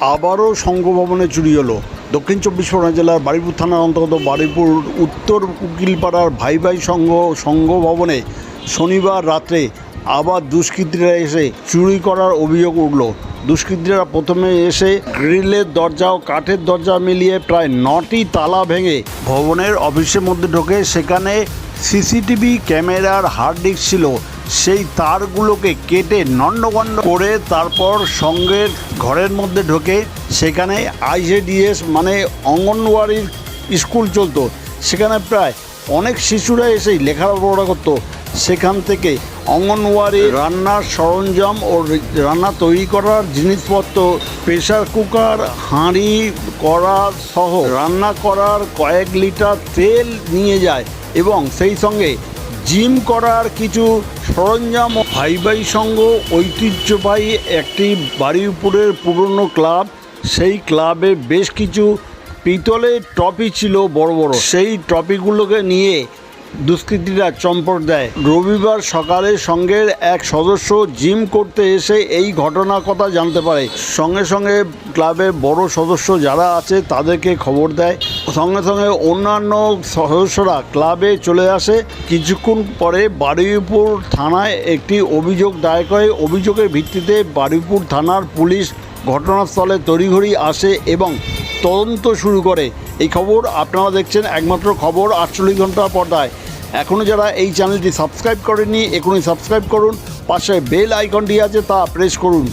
আবারও সংঘ ভবনে চুরি হলো। দক্ষিণ চব্বিশ পরগনা জেলার বারুইপুর থানার অন্তর্গত বারুইপুর উত্তর উকিলপাড়ার ভাই ভাই সংঘ ভবনে শনিবার রাত্রে আবার দুষ্কৃতীরা এসে চুরি করার অভিযোগ উঠল। দুষ্কৃতীরা প্রথমে এসে গ্রিলের দরজা ও কাঠের দরজা মিলিয়ে প্রায় 9টি তালা ভেঙে ভবনের অফিসের মধ্যে ঢোকে। সেখানে সিসিটিভি ক্যামেরার হার্ড ডিস্ক ছিল, সেই তারগুলোকে কেটে নণ্ডভণ্ড করে তারপর সঙ্গের ঘরের মধ্যে ঢোকে। সেখানে আইজেডিএস মানে অঙ্গনওয়াড়ির স্কুল চলতো, সেখানে প্রায় অনেক শিশুরা এসেই লেখাপড়া করতো। সেখান থেকে অঙ্গনওয়াড়ি রান্নার সরঞ্জাম ও রান্না তৈরি করার জিনিসপত্র, প্রেসার কুকার, হাঁড়ি কড়া সহ রান্না করার কয়েক লিটার তেল নিয়ে যায় এবং সেই সঙ্গে জিম করার কিছু সরঞ্জাম। ভাই ভাই সংঘ ঐতিহ্যবাহী একটি বারুইপুরের পুরনো ক্লাব, সেই ক্লাবে বেশ কিছু পিতলের ট্রফি ছিল বড় বড়, সেই ট্রফিগুলোকে নিয়ে দুষ্কৃতীরা চম্পট দেয়। রবিবার সকালে সংঘের এক সদস্য জিম করতে এসে এই ঘটনার কথা জানতে পারে। সঙ্গে সঙ্গে ক্লাবের বড় সদস্য যারা আছে তাদেরকে খবর দেয়। সঙ্গে সঙ্গে অন্যান্য সদস্যরা ক্লাবে চলে আসে। কিছুক্ষণ পরে বারুইপুর থানায় একটি অভিযোগ দায়ের করে। অভিযোগের ভিত্তিতে বারুইপুর থানার পুলিশ ঘটনাস্থলে তড়িঘড়ি আসে এবং তদন্ত শুরু করে। এই খবর আপনারা দেখছেন একমাত্র খবর 48 ঘন্টা পর্দায়। এখনও যারা এই চ্যানেলটি সাবস্ক্রাইব করেননি এখনই সাবস্ক্রাইব করুন, পাশে বেল আইকনটি আছে তা প্রেস করুন।